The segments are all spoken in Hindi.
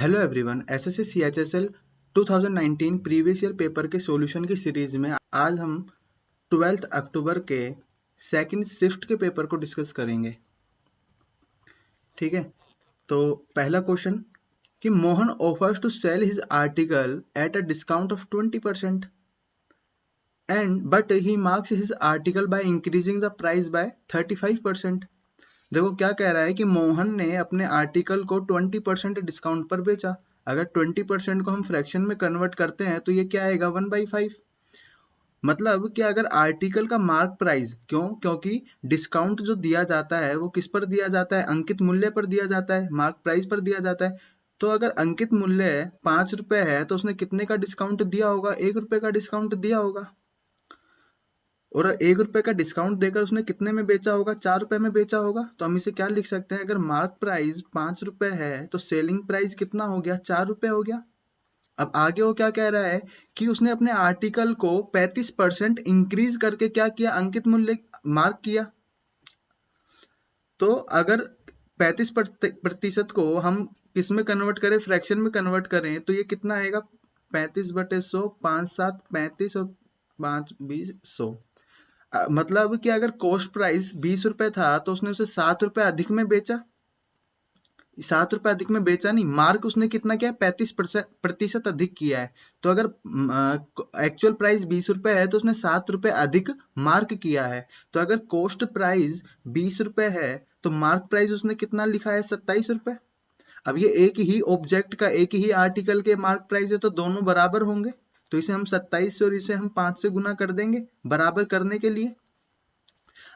Hello everyone, SSC CHSL 2019 previous year paper के सॉल्यूशन की सीरीज में आज हम 12 अक्टूबर के सेकंड शिफ्ट के पेपर को डिस्कस करेंगे। ठीक है, तो पहला क्वेश्चन कि Mohan offers to sell his article at a discount of 20% and but he marks his article by increasing the price by 35%। देखो क्या कह रहा है कि मोहन ने अपने आर्टिकल को 20% डिस्काउंट पर बेचा। अगर 20% को हम फ्रैक्शन में कन्वर्ट करते हैं तो ये क्या आएगा 1/5। मतलब कि अगर आर्टिकल का मार्क प्राइस क्योंकि डिस्काउंट जो दिया जाता है वो किस पर दिया जाता है, अंकित मूल्य पर दिया जाता है, मार्क प्राइस पर दिया जाता है। तो अगर अंकित मूल्य 5 रुपए है तो उसने कितने का डिस्काउंट दिया होगा, 1 रुपए का डिस्काउंट दिया होगा। और 1 रुपए का डिस्काउंट देकर उसने कितने में बेचा होगा, 4 रुपए में बेचा होगा। तो हम इसे क्या लिख सकते हैं, अगर मार्क प्राइस 5 रुपए है तो सेलिंग प्राइस कितना हो गया, 4 रुपए हो गया। अब आगे वो क्या कह रहा है कि उसने अपने आर्टिकल को 35% इंक्रीज करके क्या किया, अंकित मूल्य मार्क किया। तो अगर 35% को हम किस में कन्वर्ट करें, फ्रैक्शन में कन्वर्ट करें तो ये कितना आएगा, 35/100, 5×7 = 35 और 5×20 = 100। मतलब कि अगर कॉस्ट प्राइस 20 रुपए था तो उसने उसे 7 रुपए अधिक में बेचा। 7 रुपए अधिक में बेचा नहीं, मार्क उसने कितना किया, 35% अधिक किया है। तो अगर एक्चुअल प्राइस 20 रुपए है तो उसने 7 रुपए अधिक मार्क किया है। तो अगर कॉस्ट प्राइस 20 रुपए है तो मार्क प्राइस उसने कितना लिखा है, 27 रुपए। अब ये एक ही ऑब्जेक्ट का, एक ही आर्टिकल के मार्क प्राइस है तो दोनों बराबर होंगे। तो इसे हम 27 से और इसे हम 5 से गुना कर देंगे बराबर करने के लिए।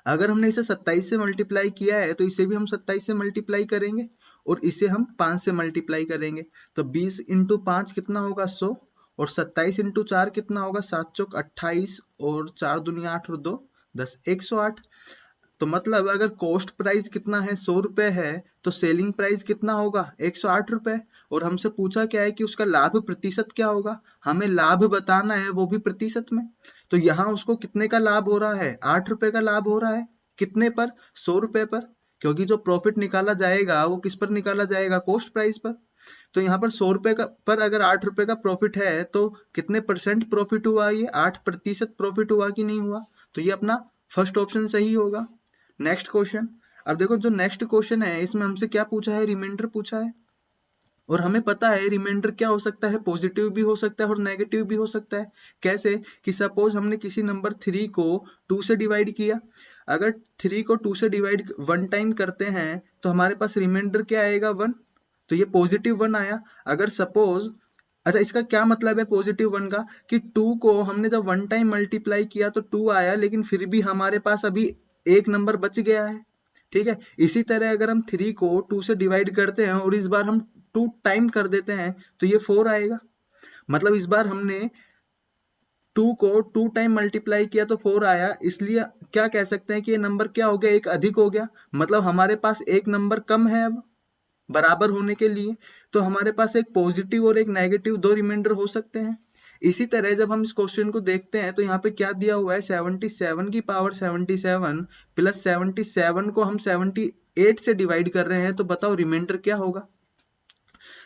अगर हमने इसे 27 से मल्टीप्लाई किया है तो इसे भी हम 27 से मल्टीप्लाई करेंगे और इसे हम 5 से मल्टीप्लाई करेंगे। तो 20 × 5 कितना होगा, 100। और 27 × 4 कितना होगा, 7 चौक 28 और 4 दूनी 8 और 2 10, 108। तो मतलब अगर कॉस्ट प्राइस कितना है, 100 रुपए है, तो सेलिंग प्राइस कितना होगा, 108 रुपए। और हमसे पूछा क्या है कि उसका लाभ प्रतिशत क्या होगा, हमें लाभ बताना है, वो भी प्रतिशत में। तो यहाँ उसको कितने का लाभ हो रहा है, 8 रुपए का लाभ हो रहा है। कितने पर, 100 रुपए पर। क्योंकि जो प्रॉफिट निकाला जाएगा वो किस पर निकाला जाएगा, कॉस्ट प्राइस पर। तो यहाँ पर 100 रुपए का पर अगर 8 रुपए का प्रॉफिट है तो कितने परसेंट प्रॉफिट हुआ, ये 8% प्रॉफिट हुआ कि नहीं हुआ। तो ये अपना फर्स्ट ऑप्शन सही होगा। Next question. अब देखो जो नेक्स्ट क्वेश्चन है इसमें हमसे क्या पूछा है, रिमाइंडर पूछा है। और हमें पता है रिमाइंडर क्या हो सकता है, पॉजिटिव भी हो सकता है और नेगेटिव भी हो सकता है। कैसे कि सपोज हमने किसी नंबर 3 को 2 से डिवाइड किया। अगर 3 को 2 से डिवाइड 1 टाइम करते हैं तो हमारे पास रिमाइंडर क्या आएगा, 1। तो ये +1 आया। अगर सपोज, अच्छा इसका क्या मतलब है +1 का, कि 2 को हमने जब 1 टाइम मल्टीप्लाई किया तो 2 आया, लेकिन फिर भी हमारे पास अभी एक नंबर बच गया है। ठीक है, इसी तरह अगर हम 3 को 2 से डिवाइड करते हैं और इस बार हम 2 टाइम कर देते हैं तो ये 4 आएगा। मतलब इस बार हमने 2 को 2 टाइम मल्टीप्लाई किया तो 4 आया, इसलिए क्या कह सकते हैं कि ये नंबर क्या हो गया, एक अधिक हो गया। मतलब हमारे पास एक नंबर कम है अब बराबर होने के लिए। तो हमारे पास एक पॉजिटिव और एक नेगेटिव दो रिमाइंडर हो सकते हैं। इसी तरह जब हम इस क्वेश्चन को देखते हैं तो यहाँ पे क्या दिया हुआ है, 77 की पावर 77 प्लस 77 को हम 78 से डिवाइड कर रहे हैं, तो बताओ रिमाइंडर क्या होगा।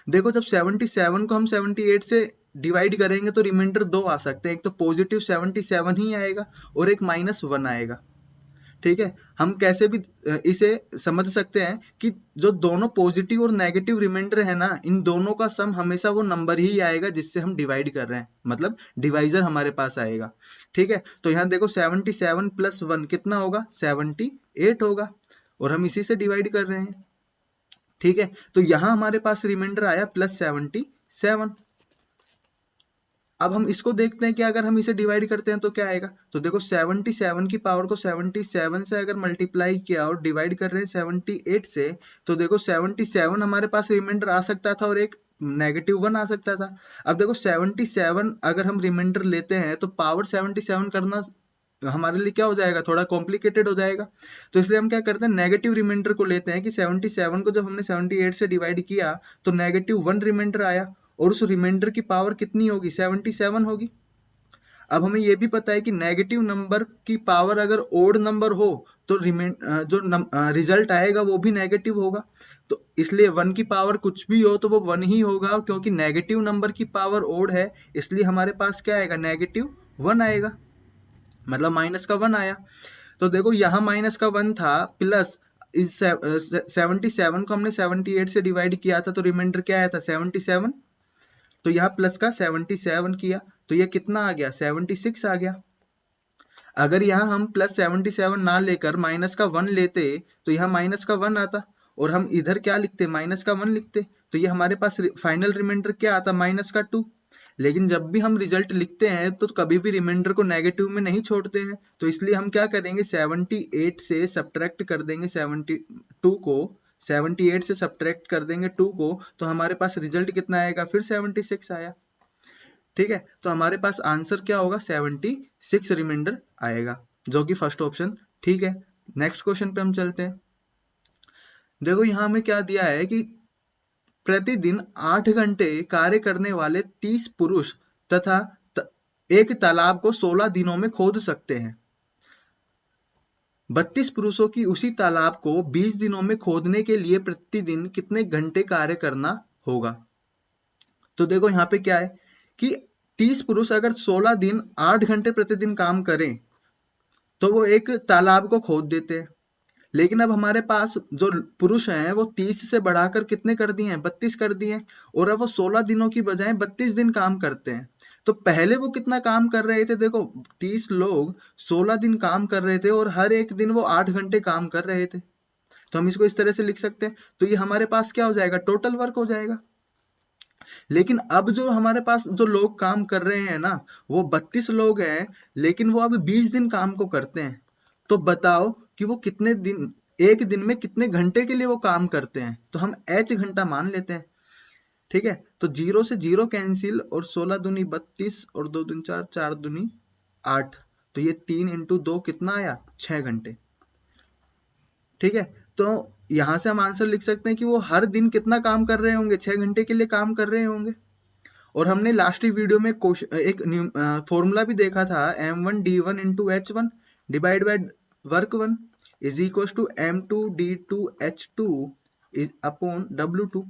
देखो जब 77 को हम 78 से डिवाइड करेंगे तो रिमाइंडर दो आ सकते हैं, एक तो पॉजिटिव 77 ही आएगा और एक -1 आएगा। ठीक है, हम कैसे भी इसे समझ सकते हैं कि जो दोनों पॉजिटिव और नेगेटिव रिमाइंडर है ना, इन दोनों का सम हमेशा वो नंबर ही आएगा जिससे हम डिवाइड कर रहे हैं, मतलब डिवाइजर हमारे पास आएगा। ठीक है, तो यहाँ देखो 77 + 1 कितना होगा, 78 होगा और हम इसी से डिवाइड कर रहे हैं। ठीक है, तो यहाँ हमारे पास रिमाइंडर आया +77। अब हम इसको देखते हैं कि अगर हम इसे डिवाइड करते हैं तो क्या आएगा। तो देखो 77 की पावर को 77 से अगर मल्टीप्लाई किया और डिवाइड कर रहे हैं 78 से, तो देखो 77 हमारे पास रिमाइंडर आ सकता था और एक -1 आ सकता था। अब देखो 77 अगर हम रिमाइंडर लेते हैं तो पावर 77 करना हमारे लिए क्या हो जाएगा, थोड़ा कॉम्प्लिकेटेड हो जाएगा। तो इसलिए हम क्या करते हैं, नेगेटिव रिमाइंडर को लेते हैं कि 77 को जब हमने 78 से डिवाइड किया तो -1 रिमाइंडर आया और उस रिमाइंडर की पावर कितनी होगी, 77 होगी। अब हमें ये भी पता है कि नेगेटिव नंबर की पावर अगर ओड नंबर हो तो जो रिजल्ट आएगा वो भी नेगेटिव होगा। तो इसलिए 1 की पावर कुछ भी हो तो वो 1 ही होगा, क्योंकि नेगेटिव नंबर की पावर ओड है, इसलिए हमारे पास क्या आएगा, नेगेटिव 1 आएगा, मतलब माइनस का 1 आया। तो देखो यहाँ माइनस का 1 था, प्लस इस 77 को हमने 78 से डिवाइड किया था, तो रिमाइंडर क्या आया था, 77। तो यहाँ प्लस का 77 किया, तो ये कितना आ गया, 76 आ गया। अगर यहाँ हम प्लस 77 ना लेकर माइनस का 1 लेते तो यहाँ माइनस का 1 आता, और हम इधर क्या लिखते, माइनस का 1 लिखते, तो ये हमारे पास फाइनल रिमाइंडर क्या आता, माइनस का 2। लेकिन जब भी हम रिजल्ट लिखते हैं तो कभी भी रिमाइंडर को नेगेटिव में नहीं छोड़ते हैं, तो इसलिए हम क्या करेंगे, 78 से सब्ट्रैक्ट कर देंगे 72 को, 78 से सब्ट्रैक्ट कर देंगे 2 को, तो हमारे पास रिजल्ट कितना आएगा, फिर 76 आया। ठीक है, तो हमारे पास आंसर क्या होगा, 76 रिमाइंडर आएगा, जो कि फर्स्ट ऑप्शन ठीक है। नेक्स्ट क्वेश्चन पे हम चलते हैं। देखो यहाँ हमें क्या दिया है कि प्रतिदिन 8 घंटे कार्य करने वाले 30 पुरुष तथा एक तालाब को 16 दिनों में खोद सकते हैं। 32 पुरुषों की उसी तालाब को 20 दिनों में खोदने के लिए प्रतिदिन कितने घंटे कार्य करना होगा। तो देखो यहाँ पे क्या है कि 30 पुरुष अगर 16 दिन 8 घंटे प्रतिदिन काम करें तो वो एक तालाब को खोद देते हैं। लेकिन अब हमारे पास जो पुरुष हैं वो 30 से बढ़ाकर कितने कर दिए हैं, 32 कर दिए हैं, और अब वो 16 दिनों की बजाय 32 दिन काम करते हैं। तो पहले वो कितना काम कर रहे थे, देखो 30 लोग 16 दिन काम कर रहे थे और हर एक दिन वो 8 घंटे काम कर रहे थे। तो हम इसको इस तरह से लिख सकते हैं, तो ये हमारे पास क्या हो जाएगा, टोटल वर्क हो जाएगा। लेकिन अब जो हमारे पास जो लोग काम कर रहे हैं ना, वो 32 लोग हैं, लेकिन वो अब 20 दिन काम को करते हैं। तो बताओ कि वो कितने दिन, एक दिन में कितने घंटे के लिए वो काम करते हैं, तो हम h घंटा मान लेते हैं। ठीक है, तो 0 से 0 कैंसिल, और 16 दूनी 32 और 2 दूनी 4, 4 दूनी 8, तो ये 3 इंटू 2 कितना आया, 6 घंटे। ठीक है, तो यहां से हम आंसर लिख सकते हैं कि वो हर दिन कितना काम कर रहे होंगे, 6 घंटे के लिए काम कर रहे होंगे। और हमने लास्ट वीडियो में एक फॉर्मूला भी देखा था, m1d1 into h1 divide by work 1 is equal to m2d2h2 upon w2।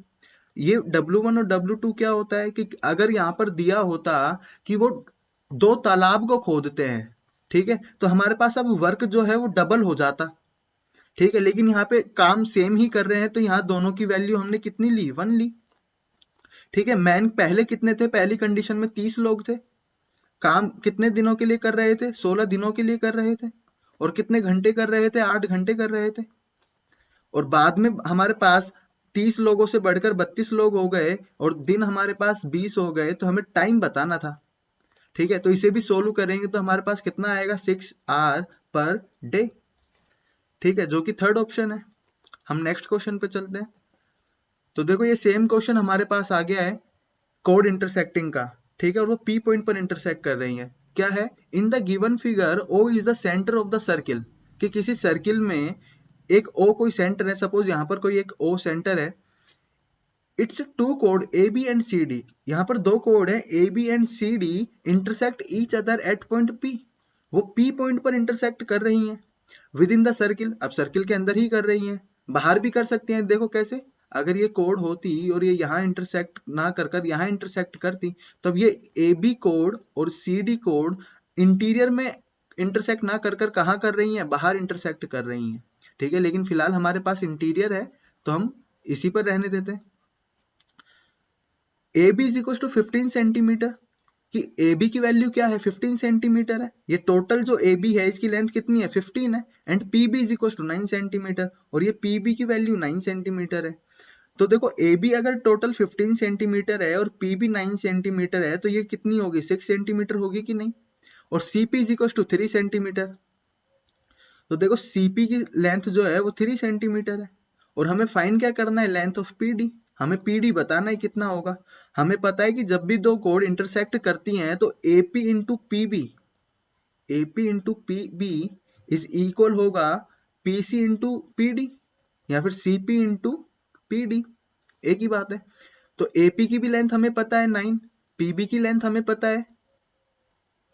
ये w1 और w2 क्या होता है कि अगर यहाँ पर दिया होता कि वो 2 तालाब को खोदते हैं, ठीक है, तो हमारे पास अब वर्क जो है वो डबल हो जाता। ठीक है, लेकिन यहाँ पे काम सेम ही कर रहे हैं, तो यहाँ दोनों की वैल्यू हमने कितनी ली, 1 ली। ठीक है, मैन पहले कितने थे, पहली कंडीशन में 30 लोग थे, काम कितने दिनों के लिए कर रहे थे, 16 दिनों के लिए कर रहे थे, और कितने घंटे कर रहे थे, 8 घंटे कर रहे थे। और बाद में हमारे पास 30 लोगों से बढ़कर 32 लोग हो गए और दिन हमारे पास 20 हो गए, तो हमें टाइम बताना था। ठीक है, तो इसे भी सोल्व करेंगे तो हमारे पास कितना आएगा, 6 आवर पर डे। ठीक है, जो कि थर्ड ऑप्शन है। हम नेक्स्ट क्वेश्चन पे चलते हैं। तो देखो ये सेम क्वेश्चन हमारे पास आ गया है कोड इंटरसेक्टिंग का। ठीक है, और वो पी पॉइंट पर इंटरसेक्ट कर रही है। क्या है, in the given figure O is the centre of the circle, कि किसी सर्किल में एक ओ कोई सेंटर है, सपोज यहाँ पर कोई एक ओ सेंटर है। इट्स टू कोड A B and C D, यहाँ पर 2 कोड है A B and C D intersect each other at point P, वो पी पॉइंट पर इंटरसेक्ट कर रही हैं विद इन द सर्किल। अब सर्किल के अंदर ही कर रही हैं, बाहर भी कर सकती हैं। देखो कैसे, अगर ये कोड होती और ये यहाँ इंटरसेक्ट ना कर कर यहाँ इंटरसेक्ट करती, तब ये ए बी कोड और सी डी कोड इंटीरियर में इंटरसेक्ट ना कर कर कहाँ कर रही हैं, बाहर इंटरसेक्ट कर रही हैं। ठीक है, लेकिन फिलहाल हमारे पास इंटीरियर है, तो हम इसी पर रहने देते हैं। A B is equal to 15 centimetre, कि ए बी की वैल्यू क्या है, 15 सेंटीमीटर है। ये टोटल जो ए बी है इसकी लेंथ कितनी है, 15 है। And P B is equal to 9 centimetre, और ये पी बी की वैल्यू 9 सेंटीमीटर है। तो देखो ए बी अगर टोटल 15 सेंटीमीटर है और पी बी 9 सेंटीमीटर है, तो ये कितनी होगी, 6 सेंटीमीटर होगी कि नहीं। और C P is equal to 3 centimetre, तो देखो सीपी की लेंथ जो है वो 3 सेंटीमीटर है। और हमें फाइंड क्या करना है, लेंथ ऑफ पीडी। हमें पीडी बताना है कितना होगा। हमें पता है कि जब भी 2 कोड इंटरसेक्ट करती हैं तो AP into PB is equal होगा पीसी इंटू पीडी, या फिर सीपी इंटू पीडी, एक ही बात है। तो एपी की भी लेंथ हमें पता है 9, पीबी की लेंथ हमें पता है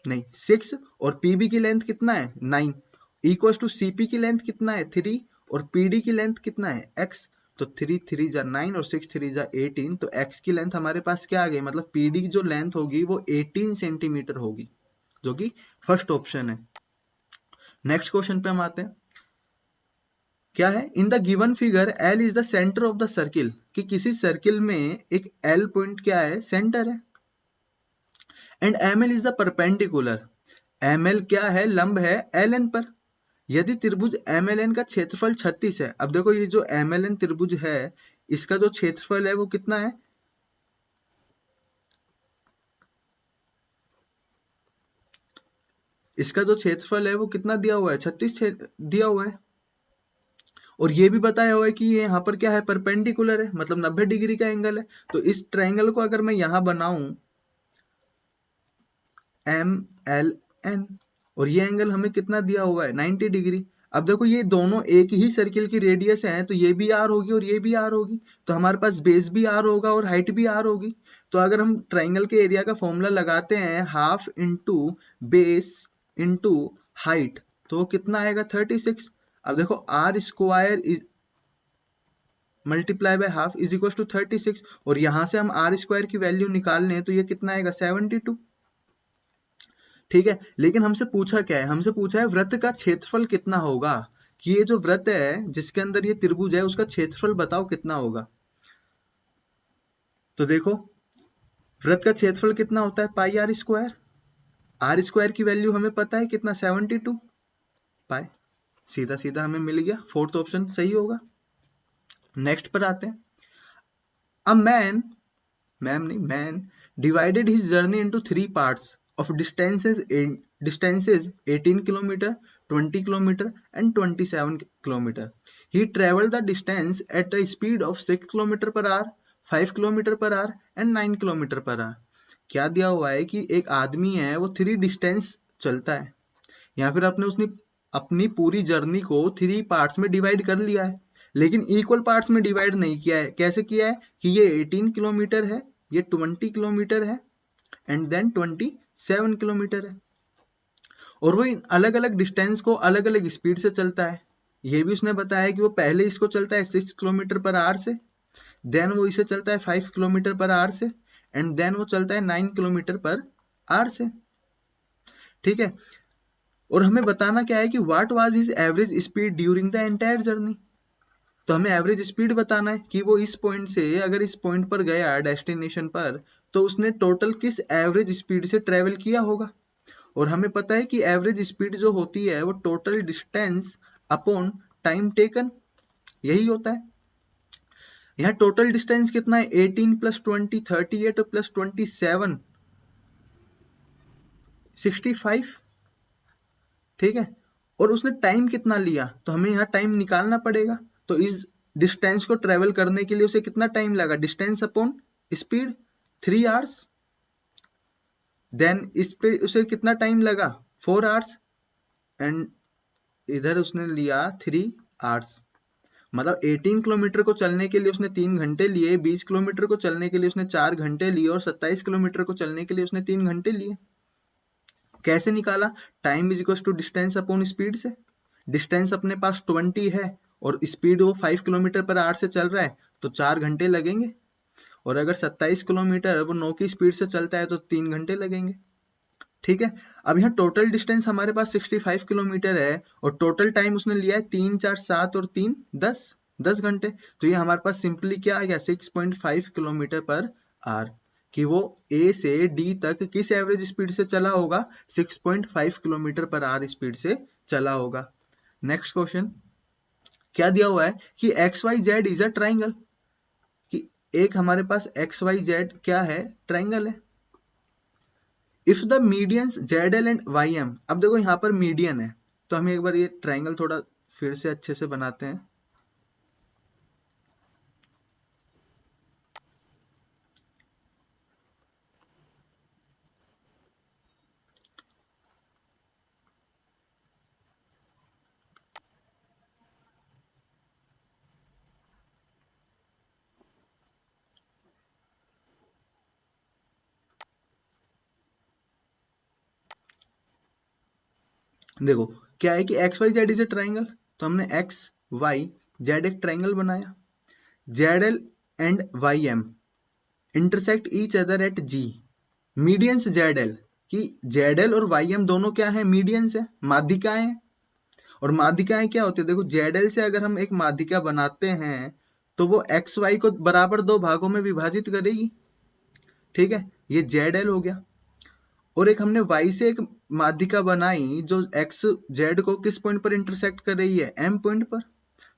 नहीं 6, और पीबी की लेंथ कितना है 9, इक्वल टू सीपी की लेंथ कितना है 3, और पीडी की लेंथ कितना है x। तो 3 3 जा 9 और 6 3 जा 18, तो x की लेंथ हमारे पास क्या आ गई, मतलब पीडी की जो लेंथ होगी वो 18 सेंटीमीटर होगी, जो कि फर्स्ट ऑप्शन है। नेक्स्ट क्वेश्चन पे हम आते हैं। क्या है, in the given figure L is the centre of the circle, कि किसी सर्किल में एक L पॉइंट क्या है, सेंटर है। And ML is the perpendicular, ML क्या है, लंब है LN पर। यदि त्रिभुज MLN का क्षेत्रफल 36 है, अब देखो ये जो MLN त्रिभुज है इसका जो क्षेत्रफल है वो कितना है, इसका जो क्षेत्रफल है वो कितना दिया हुआ है, 36 दिया हुआ है। और ये भी बताया हुआ है कि ये यहाँ पर क्या है, परपेंडिकुलर है, मतलब 90 डिग्री का एंगल है। तो इस ट्रायंगल को अगर मैं यहाँ बनाऊं MLN, और ये एंगल हमें कितना दिया हुआ है 90 डिग्री। अब देखो ये दोनों एक ही सर्किल की रेडियस है, तो ये भी आर होगी और ये भी आर होगी, तो हमारे पास बेस भी आर होगा और हाइट भी आर होगी। तो अगर हम ट्राइंगल के एरिया का फॉर्मूला लगाते हैं half into base into height, तो वो कितना आएगा 36। अब देखो r square is multiply by half is equal to 36, और यहां से हम आर स्क्वायर की वैल्यू निकाल लें तो ये कितना आएगा 72। ठीक है, लेकिन हमसे पूछा क्या है, हमसे पूछा है वृत्त का क्षेत्रफल कितना होगा, कि ये जो वृत्त है जिसके अंदर ये त्रिभुज है उसका क्षेत्रफल बताओ कितना होगा। तो देखो वृत्त का क्षेत्रफल कितना होता है, पाई आर स्क्वायर की वैल्यू हमें पता है कितना 72 पाई, सीधा सीधा हमें मिल गया, फोर्थ ऑप्शन सही होगा। नेक्स्ट पर आते हैं। अ मैन, मैम नहीं man, divided his journey into 3 parts of distances 18 kilometer, 20 kilometer and 27 kilometer. He traveled the distance at a speed of 6 kilometer per hour, 5 kilometer per hour and 9 kilometer per hour. क्या दिया हुआ है कि एक आदमी है वो 3 डिस्टेंस चलता है, या फिर अपने उसने अपनी पूरी जर्नी को 3 पार्ट्स में डिवाइड कर लिया है, लेकिन इक्वल पार्ट्स में डिवाइड नहीं किया है। कैसे किया है कि ये 18 किलोमीटर है, ये 20 किलोमीटर है एंड देन 27 किलोमीटर है, और वो इन अलग अलग डिस्टेंस को अलग अलग स्पीड से चलता है। ये भी उसने बताया कि वो पहले इसको चलता है 6 किलोमीटर पर आवर से, देन वो इसे चलता है 5 किलोमीटर पर आवर से, एंड देन वो चलता है 9 किलोमीटर पर आवर से। ठीक है, और हमें बताना क्या है कि what was his average speed during the entire journey. तो हमें एवरेज स्पीड बताना है कि वो इस पॉइंट से अगर इस पॉइंट पर गया डेस्टिनेशन पर, तो उसने टोटल किस एवरेज स्पीड से ट्रेवल किया होगा। और हमें पता है कि एवरेज स्पीड जो होती है वो total distance upon time taken, यही होता है। यहाँ टोटल डिस्टेंस कितना है 18 प्लस 20 38 प्लस 27 65। ठीक है, और उसने टाइम कितना लिया, तो हमें यहाँ टाइम निकालना पड़ेगा। तो इस डिस्टेंस को ट्रेवल करने के लिए उसे कितना टाइम लगा, distance upon speed 3 hours, then इस पे उसे कितना टाइम लगा 4 आवर्स, एंड इधर उसने लिया 3 आवर्स। मतलब 18 किलोमीटर को चलने के लिए उसने 3 घंटे लिए, 20 किलोमीटर को चलने के लिए उसने 4 घंटे लिए, और 27 किलोमीटर को चलने के लिए उसने 3 घंटे लिए। कैसे निकाला, time is equal to distance upon speed से। डिस्टेंस अपने पास 20 है और स्पीड वो 5 किलोमीटर पर आवर से चल रहा है, तो 4 घंटे लगेंगे। और अगर 27 किलोमीटर वो 9 की स्पीड से चलता है तो 3 घंटे लगेंगे। ठीक है, अब यहाँ टोटल डिस्टेंस हमारे पास 65 किलोमीटर है, और टोटल टाइम उसने लिया है 3 4 7 और 3 10, 10 घंटे। तो ये हमारे पास सिंपली क्या आ गया 6.5 किलोमीटर पर आवर, कि वो ए से डी तक किस एवरेज स्पीड से चला होगा, 6.5 किलोमीटर पर आवर स्पीड से चला होगा। नेक्स्ट क्वेश्चन क्या दिया हुआ है कि X Y Z is a triangle, कि एक हमारे पास एक्स वाई जेड क्या है, ट्राइंगल है। If the medians Z L and Y M, अब देखो यहाँ पर मीडियन है, तो हम एक बार ये ट्राइंगल थोड़ा फिर से अच्छे से बनाते हैं। देखो क्या है कि X Y Z is a triangle, तो हमने एक्स वाई जेड एक ट्राइंगल बनाया। Z L and Y M intersect each other at G. Medians Z L, कि जेड एल और वाई एम दोनों क्या है, मीडियंस है, माध्यिकाएं हैं। और माध्यिकाएं क्या होती है, देखो जेड एल से अगर हम एक माध्यिका बनाते हैं तो वो एक्स वाई को बराबर दो भागों में विभाजित करेगी। ठीक है, ये जेड एल हो गया। और एक हमने y से एक माध्यिका बनाई जो x z को किस पॉइंट पर इंटरसेक्ट कर रही है, m पॉइंट पर,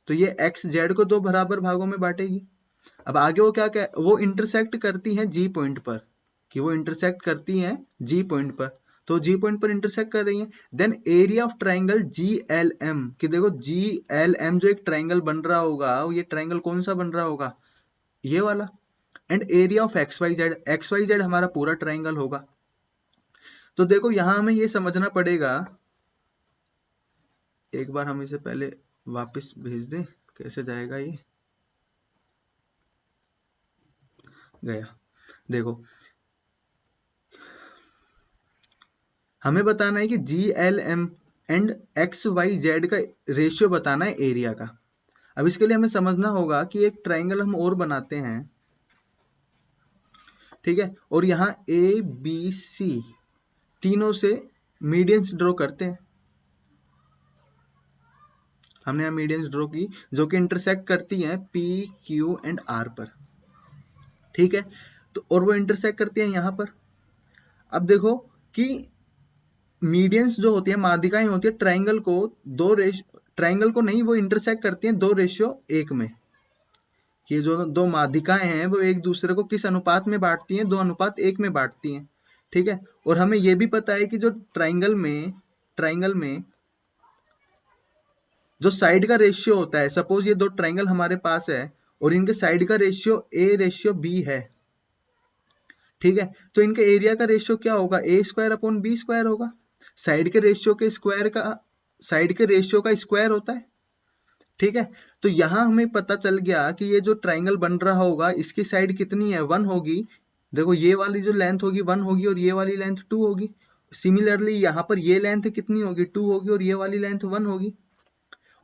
तो ये x z को दो बराबर भागों में बांटेगी। अब आगे वो क्या वो इंटरसेक्ट करती है g पॉइंट पर, कि वो इंटरसेक्ट करती है g पॉइंट पर, तो g पॉइंट पर इंटरसेक्ट कर रही है। Then area of triangle GLM, कि देखो GLM जो एक ट्राइंगल बन रहा होगा, ये ट्राइंगल कौन सा बन रहा होगा, ये वाला। एंड एरिया ऑफ XYZ हमारा पूरा ट्राइंगल होगा। तो देखो यहां हमें ये समझना पड़ेगा, एक बार हम इसे पहले वापस भेज दें, कैसे जाएगा ये, गया। देखो हमें बताना है कि GLM एंड XYZ का रेशियो बताना है एरिया का। अब इसके लिए हमें समझना होगा कि एक ट्राइंगल हम और बनाते हैं, ठीक है, और यहाँ ABC तीनों से मीडियंस ड्रॉ करते हैं। हमने यहाँ मीडियंस ड्रॉ की जो कि इंटरसेक्ट करती हैं P, Q एंड R पर। ठीक है, तो और वो इंटरसेक्ट करती हैं यहाँ पर। अब देखो कि मीडियंस जो होती है, माध्यिकाएं होती है, ट्राइंगल को नहीं, वो इंटरसेक्ट करती हैं 2:1 में। ये जो दो माध्यिकाएं हैं वो एक दूसरे को किस अनुपात में बांटती हैं, 2:1 में बांटती हैं। ठीक है, और हमें ये भी पता है कि जो ट्राइंगल में जो साइड का रेशियो होता है, सपोज ये दो ट्राइंगल हमारे पास है और इनके साइड का रेशियो A:B है। ठीक है, तो इनके एरिया का रेशियो क्या होगा, A² अपॉन B² होगा। साइड के रेशियो का स्क्वायर होता है। ठीक है, तो यहां हमें पता चल गया कि ये जो ट्राइंगल बन रहा होगा इसकी साइड कितनी है, 1 होगी। देखो ये वाली जो लेंथ होगी 1 होगी और ये वाली लेंथ 2 होगी। सिमिलरली यहाँ पर ये लेंथ कितनी होगी, 2 होगी और ये वाली लेंथ 1 होगी।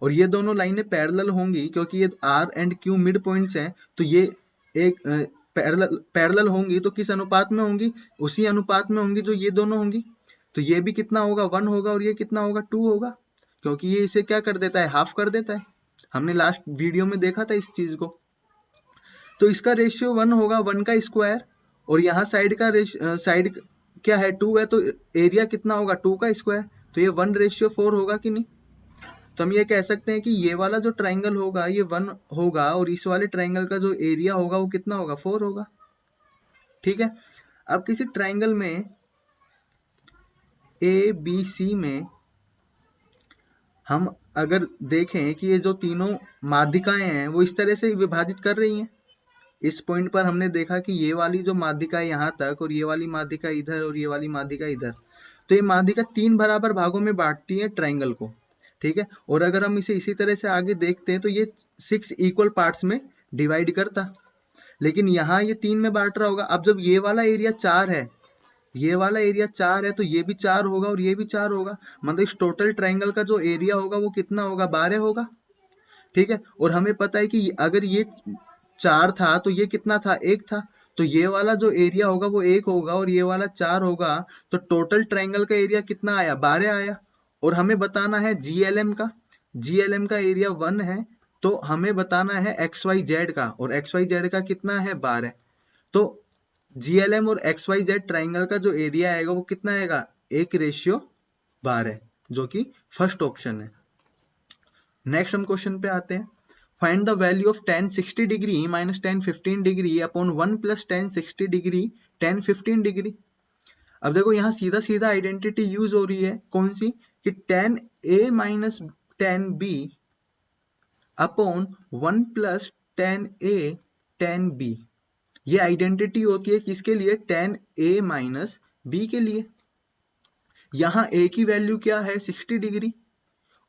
और ये दोनों लाइनें पैरेलल होंगी क्योंकि ये R and Q mid points हैं, तो ये एक पैरेलल होंगी, तो किस अनुपात में होंगी, उसी अनुपात में होंगी जो ये दोनों होंगी। तो ये भी कितना होगा, 1 होगा और ये कितना होगा, 2 होगा, क्योंकि ये इसे क्या कर देता है, हाफ कर देता है। हमने लास्ट वीडियो में देखा था इस चीज को। तो इसका रेशियो 1 होगा, 1 का स्क्वायर, और यहाँ साइड क्या है, 2 है, तो एरिया कितना होगा, 2 का स्क्वायर, तो ये 1:4 होगा कि नहीं। तो हम ये कह सकते हैं कि ये वाला जो ट्राइंगल होगा ये 1 होगा और इस वाले ट्राइंगल का जो एरिया होगा वो कितना होगा, 4 होगा। ठीक है, अब किसी ट्राइंगल में ABC में हम अगर देखें कि ये जो तीनों माध्यिकाएं हैं वो इस तरह से विभाजित कर रही हैं। इस पॉइंट पर हमने देखा कि ये वाली जो माध्यिका है यहाँ तक, और ये वाली माध्यिका इधर, और ये वाली माध्यिका इधर, तो ये माध्यिका 3 बराबर भागों में बांटती है ट्राइंगल को। ठीक है, और अगर हम इसे इसी तरह से आगे देखते हैं तो ये 6 इक्वल पार्ट्स में डिवाइड करता, लेकिन यहाँ ये 3 में बांट रहा होगा। अब जब ये वाला एरिया 4 है, ये वाला एरिया 4 है, तो ये भी 4 होगा और ये भी 4 होगा, मतलब इस टोटल ट्राइंगल का जो एरिया होगा वो कितना होगा, 12 होगा। ठीक है, और हमें पता है कि अगर ये 4 था तो ये कितना था, 1 था, तो ये वाला जो एरिया होगा वो 1 होगा और ये वाला 4 होगा, तो टोटल ट्राइंगल का एरिया कितना आया, 12 आया। और हमें बताना है GLM का एरिया 1 है, तो हमें बताना है XYZ का, और XYZ का कितना है, 12। तो GLM और XYZ ट्राइंगल का जो एरिया आएगा वो कितना आएगा, 1:12, जो कि फर्स्ट ऑप्शन है। नेक्स्ट हम क्वेश्चन पे आते हैं। Find the value of tan 60 degree minus tan 15 degree upon 1 plus tan 60 degree tan 15 degree. अब देखो यहाँ सीधा सीधा आइडेंटिटी यूज हो रही है, कौन सी, कि tan A minus tan B upon 1 plus tan A tan B। ये आइडेंटिटी होती है किसके लिए, tan A माइनस B के लिए। यहाँ A की वैल्यू क्या है, 60 डिग्री,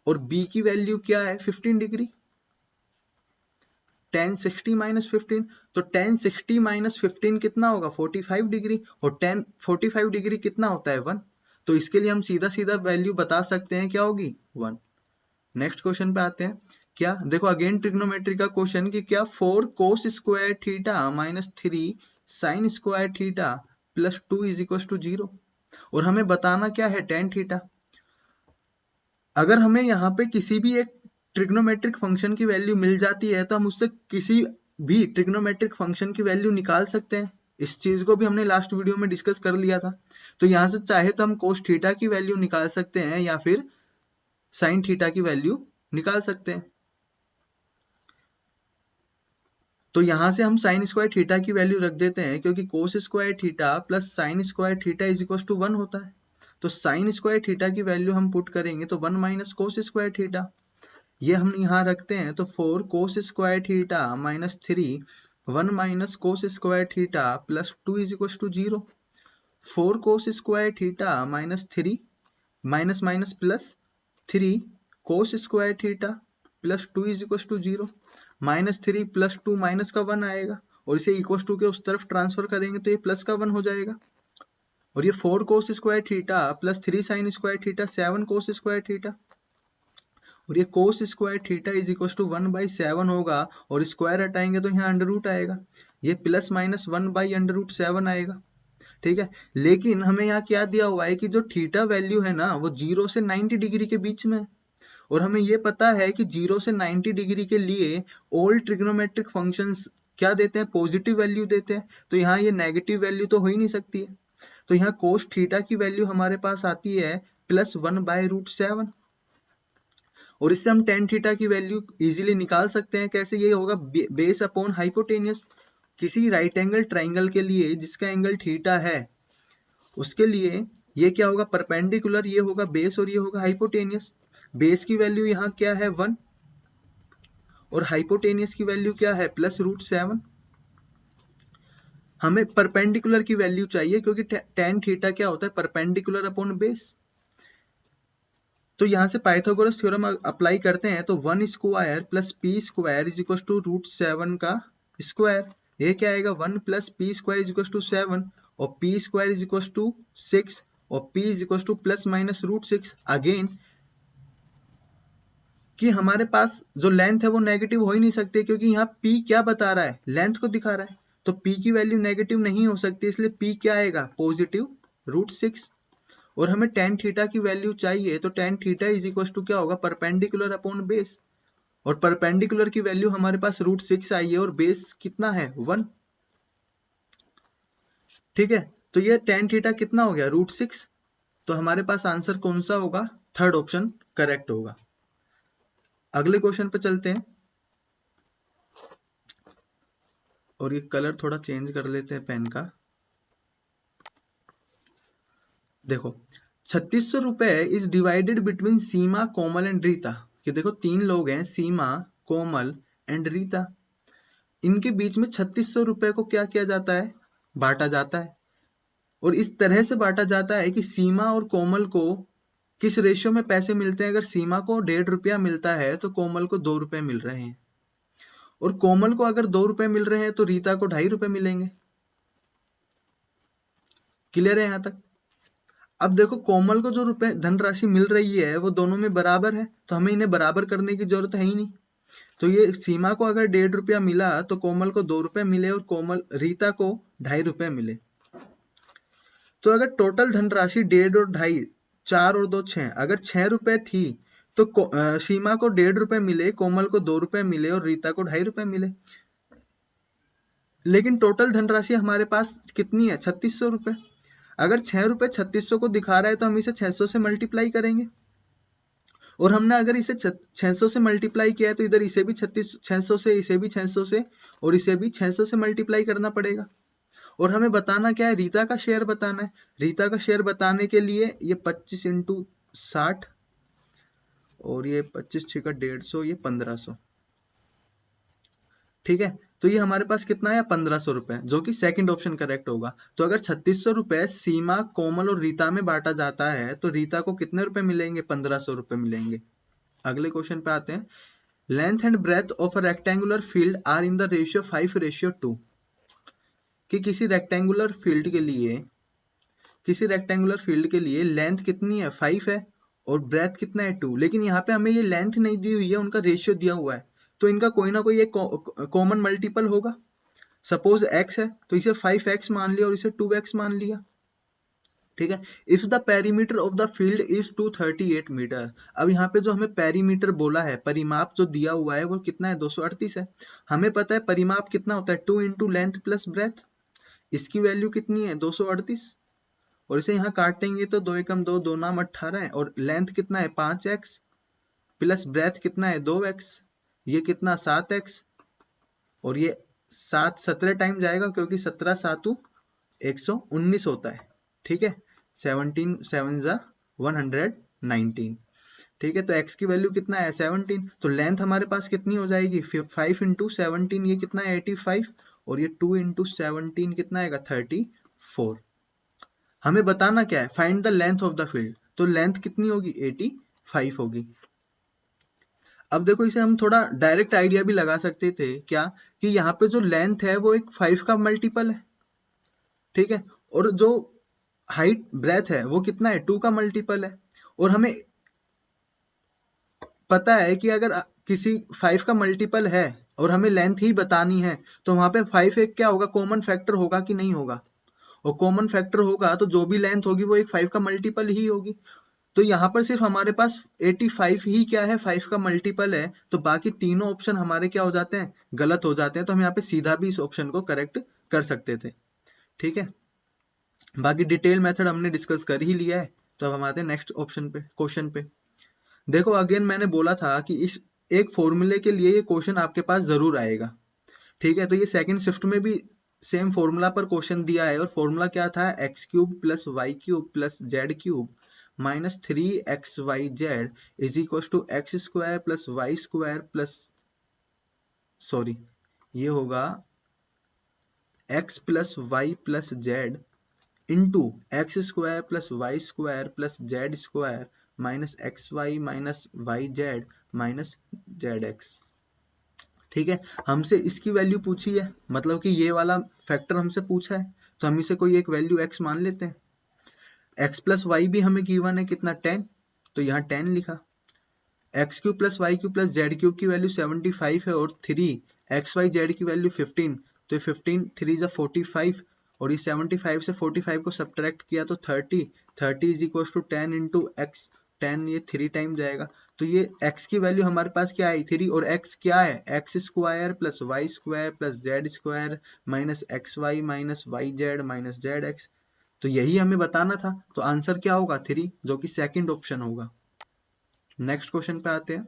और B की वैल्यू क्या है, 15 डिग्री। tan 60 माइनस 15, तो tan 60 माइनस 15 कितना होगा, 45 डिग्री, और tan 45 डिग्री कितना होता है, 1। तो इसके लिए हम सीधा सीधा वैल्यू बता सकते हैं क्या होगी 1। नेक्स्ट क्वेश्चन पे आते हैं। क्या देखो अगेन ट्रिग्नोमेट्री का क्वेश्चन कि क्या 4 cos square theta minus 3 sine square theta plus 2 is equal to 0, और हमें बताना क्या है टेन थीटा। अगर हमें यहाँ पे किसी भी एक ट्रिग्नोमेट्रिक फंक्शन की वैल्यू मिल जाती है तो हम उससे किसी भी ट्रिग्नोमेट्रिक फंक्शन की वैल्यू निकाल सकते हैं। इस चीज को भी हमने लास्ट वीडियो में डिस्कस कर लिया था। तो यहाँ से चाहे तो हम कोस थीटा की वैल्यू निकाल सकते हैं या फिर साइन थीटा की वैल्यू निकाल सकते हैं। तो यहां से हम साइन स्क्वायर थीटा की वैल्यू रख देते हैं क्योंकि cos square theta plus sine square theta is equal to 1 होता है। तो साइन स्क्वायर थीटा की वैल्यू हम पुट करेंगे तो 1 माइनस कोस स्क्वायर थीटा, ये हम यहाँ रखते हैं। तो 4 cos square theta minus 3 1 minus cos square theta plus 2 is equal to 0। 4 cos square theta minus 3 minus minus plus 3 cos square theta plus 2 is equal to 0। Minus 3 plus 2 minus का 1 आएगा और इसे इक्वल टू के उस तरफ ट्रांसफर करेंगे तो ये प्लस का 1 हो जाएगा। और ये 4 cos square theta plus 3 sine square theta 7 cos square theta, और ये cos square theta is equal to 1/7 होगा और स्क्वायर हटाएंगे तो यहाँ अंडर रूट आएगा, ये प्लस माइनस 1/√7 आएगा। ठीक है, लेकिन हमें यहाँ क्या दिया हुआ है कि जो थीटा वैल्यू है ना वो 0 से 90 डिग्री के बीच में है, और हमें ये पता है कि 0 से 90 डिग्री के लिए ऑल ट्रिग्नोमेट्रिक फंक्शंस क्या देते हैं, पॉजिटिव वैल्यू देते हैं। तो यहाँ ये नेगेटिव वैल्यू तो हो ही नहीं सकती है। तो यहाँ कोस थीटा की वैल्यू हमारे पास आती है प्लस 1/√7, और इससे हम टेन थीटा की वैल्यू इजीली निकाल सकते हैं। कैसे, ये होगा बेस अपॉन हाइपोटेनियस। किसी राइट एंगल ट्राइंगल के लिए जिसका एंगल थीटा है उसके लिए ये क्या होगा, परपेंडिकुलर, ये होगा बेस और ये होगा हाइपोटेनियस। बेस की वैल्यू यहाँ क्या है 1 और हाइपोटेनियस की वैल्यू क्या है +√7। हमें परपेंडिकुलर की वैल्यू चाहिए क्योंकि टेन थीटा क्या होता है, परपेंडिकुलर अपॉन बेस। तो यहां से पाइथागोरस थ्योरम अप्लाई करते हैं तो 1 square plus P square is equal to √7 का स्क्वायर। ये क्या आएगा 1 plus P square is equal to 7 और P square is equal to 6 और p is equal to plus minus √6। Again कि हमारे पास जो लेंथ है वो नेगेटिव हो ही नहीं सकती क्योंकि यहाँ p क्या बता रहा है, लेंथ को दिखा रहा है। तो p की वैल्यू नेगेटिव नहीं हो सकती, इसलिए p क्या आएगा पॉजिटिव √6। और हमें टेन थीटा की वैल्यू चाहिए तो tan theta is equal to क्या होगा, परपेंडिकुलर अपॉन बेस। और परपेंडिकुलर की वैल्यू हमारे पास √6 आई है और बेस कितना है 1। ठीक है, तो ये टेन थीटा कितना हो गया √6। तो हमारे पास आंसर कौन सा होगा, थर्ड ऑप्शन करेक्ट होगा। अगले क्वेश्चन पे चलते हैं और ये कलर थोड़ा चेंज कर लेते हैं पेन का। देखो 3600 रुपए is divided between Seema, Komal and Rita. कि देखो 3 लोग हैं, सीमा, कोमल एंड रीता। इनके बीच में 3600 रुपए को क्या किया जाता है, बांटा जाता है। और इस तरह से बांटा जाता है कि सीमा और कोमल को किस रेशियो में पैसे मिलते हैं। अगर सीमा को 1.5 रुपया मिलता है तो कोमल को 2 रुपए मिल रहे हैं, और कोमल को अगर 2 रुपए मिल रहे हैं तो रीता को 2.5 रुपए मिलेंगे। क्लियर है यहां तक। अब देखो कोमल को जो रुपए धनराशि मिल रही है वो दोनों में बराबर है, तो हमें इन्हें बराबर करने की जरूरत है ही नहीं। तो ये सीमा को अगर 1.5 रुपया मिला तो कोमल को 2 रुपए मिले और कोमल रीता को 2.5 रुपए मिले। तो अगर टोटल धनराशि 1.5 और 2.5, 4 और 2 6, अगर 6 रुपए थी तो सीमा को 1.5 रुपए मिले, कोमल को 2 रुपए मिले और रीता को 2.5 रुपए मिले। लेकिन टोटल धनराशि हमारे पास कितनी है, 3600 रुपए। अगर 6 रुपए 3600 को दिखा रहा है तो हम इसे 600 से मल्टीप्लाई करेंगे, और हमने अगर इसे 600 से मल्टीप्लाई किया है तो इधर इसे भी 600 से, इसे भी 600 से और इसे भी 600 से मल्टीप्लाई करना पड़ेगा। और हमें बताना क्या है, रीता का शेयर बताना है। रीता का शेयर बताने के लिए ये 25 × 60 और ये 25 × 150, ये 1500। ठीक है, तो ये हमारे पास कितना है 1500 रुपए, जो कि सेकंड ऑप्शन करेक्ट होगा। तो अगर 3600 रुपए सीमा, कोमल और रीता में बांटा जाता है तो रीता को कितने रुपए मिलेंगे, 1500 रुपए मिलेंगे। अगले क्वेश्चन पे आते हैं। Length and breadth of a rectangular field are in the ratio 5:2। कि किसी रेक्टेंगुलर फील्ड के लिए किसी रेक्टेंगुलर फील्ड के लिए लेंथ कितनी है 5 है और ब्रेथ कितना है 2, लेकिन यहाँ पे हमें ये लेंथ नहीं दी हुई है, उनका रेशियो दिया हुआ है, तो इनका कोई ना कोई एक कॉमन मल्टीपल होगा। सपोज x है तो इसे 5x मान लिया और इसे 2x मान लिया, ठीक है। If the perimeter of the field is 238 metre, अब यहाँ पे जो हमें पेरीमीटर बोला है, परिमाप जो दिया हुआ है वो कितना है 238 है। हमें पता है परिमाप कितना होता है 2 इंटू लेंथ प्लस ब्रेथ, इसकी वैल्यू कितनी है 238, और इसे यहाँ काटेंगे तो 2 एकम 2, 2 नाम 18 है, और लेंथ कितना है 5x प्लस ब्रेथ कितना है 2x, ये कितना 7x, और ये 17 टाइम जाएगा क्योंकि 17 सातु 119 होता है, ठीक है। 17 7 जा 119, ठीक है। तो x की वैल्यू कितना है 17, तो लेंथ हमारे पास कितनी हो जाएगी 5 इंटू 17, ये कितना है 85, और ये 2 इंटू 17 कितना आएगा 34। हमें बताना क्या है, find the length of the field, तो लेंथ कितनी होगी 85 होगी। अब देखो इसे हम थोड़ा डायरेक्ट आइडिया भी लगा सकते थे क्या, कि यहाँ पे जो लेंथ है वो एक 5 का मल्टीपल है, ठीक है, और जो हाइट ब्रेथ है वो कितना है 2 का मल्टीपल है, और हमें पता है कि अगर किसी 5 का मल्टीपल है और हमें लेंथ ही बतानी है तो वहां पे 5 एक क्या होगा कॉमन फैक्टर होगा कि नहीं होगा, और कॉमन फैक्टर होगा तो जो भी लेंथ होगी वो एक 5 का मल्टीपल ही होगी। तो यहाँ पर सिर्फ हमारे पास 85 ही क्या है 5 का मल्टीपल है, तो बाकी तीनों ऑप्शन हमारे क्या हो जाते हैं गलत हो जाते हैं, तो हम यहाँ पे सीधा भी इस ऑप्शन को करेक्ट कर सकते थे, ठीक है। बाकी डिटेल मेथड हमने डिस्कस कर ही लिया है, तो अब हम आते हैं नेक्स्ट ऑप्शन पे, क्वेश्चन पे। देखो अगेन मैंने बोला था कि इस एक फॉर्मूले के लिए ये क्वेश्चन आपके पास जरूर आएगा, ठीक है। तो ये सेकंड शिफ्ट में भी सेम फॉर्मूला पर क्वेश्चन दिया है, और फॉर्मूला क्या था x cube plus y cube plus z cube minus 3xyz is equal to x square plus y square plus, sorry ये होगा x plus y plus z into x square plus y square plus z square minus x y minus y z minus z x, ठीक है। हमसे इसकी वैल्यू पूछी है, मतलब कि ये वाला फैक्टर हमसे पूछा है, तो हम इसे कोई एक वैल्यू x मान लेते हैं। x प्लस वाई भी हमें गिवन है कितना 10, तो यहाँ 10 लिखा। X cube plus y cube plus z cube की वैल्यू 75 है, और 3 एक्स वाई जेड की वैल्यू 15, तो 15 3 जा 45, और ये 75 से 45 को सब्ट्रैक्ट किया तो 30 is equal to 10 into x, 10 ये 3 टाइम जाएगा, तो ये x की वैल्यू हमारे पास क्या आई 3, और x क्या है x square plus y square plus z square minus x y minus y z minus z x, तो यही हमें बताना था, तो आंसर क्या होगा 3, जो कि सेकंड ऑप्शन होगा। नेक्स्ट क्वेश्चन पे आते हैं।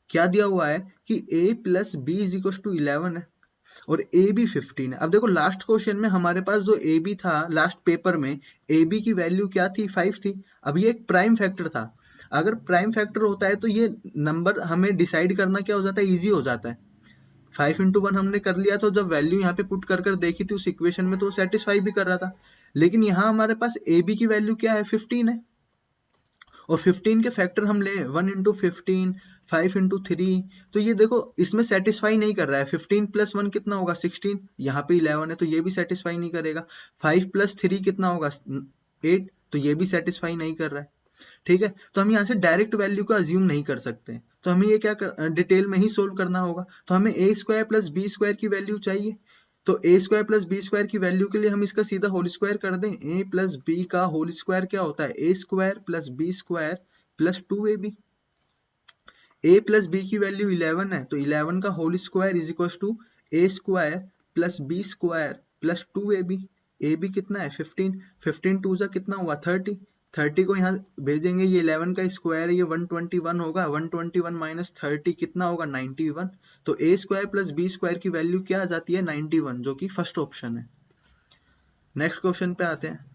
क्या दिया हुआ है कि a plus B is equal to 11 है और ए बी 15 है। अब देखो लास्ट क्वेश्चन में हमारे पास जो ए बी था, लास्ट पेपर में ए बी की वैल्यू क्या थी 5 थी। अब ये एक प्राइम फैक्टर था, अगर प्राइम फैक्टर होता है तो ये नंबर हमें डिसाइड करना क्या हो जाता है, ईजी हो जाता है। 5 इंटू 1 हमने कर लिया, तो जब वैल्यू यहाँ पे पुट कर कर देखी थी उस इक्वेशन में तो वो सेटिस्फाई भी कर रहा था, लेकिन यहाँ हमारे पास ए बी की वैल्यू क्या है 15 है, और 15 के फैक्टर हम ले 1 इंटू 15, 5 इंटू 3, तो ये देखो इसमें सेटिस्फाई नहीं कर रहा है। 15 प्लस 1 कितना होगा 16, यहाँ पे 11 है तो ये भी सेटिस्फाई नहीं करेगा। 5 प्लस 3 कितना होगा 8, तो ये भी सेटिस्फाई नहीं कर रहा है, ठीक है। तो हम यहाँ से डायरेक्ट वैल्यू को अज्यूम नहीं कर सकते, तो हमें ये क्या डिटेल में ही सोल्व करना होगा। तो हमें A square plus B square की वैल्यू चाहिए, तो A square plus B square की वैल्यू के लिए हम इसका सीधा होल स्क्वायर कर दें। ए प्लस बी का होल स्क्वायर क्या होता है A square plus B square plus 2ab। A plus B की वैल्यू 11 है, तो 11 का whole square is equal to A square plus B square plus 2ab। A B कितना है 15, 15 टू जा कितना हुआ 30, 30 को यहाँ भेजेंगे, ये 11 का स्क्वायर है, ये 121 होगा, 121 माइनस 30 कितना होगा 91, तो A square plus B square की वैल्यू क्या आ जाती है 91, जो कि फर्स्ट ऑप्शन है। नेक्स्ट क्वेश्चन पे आते हैं।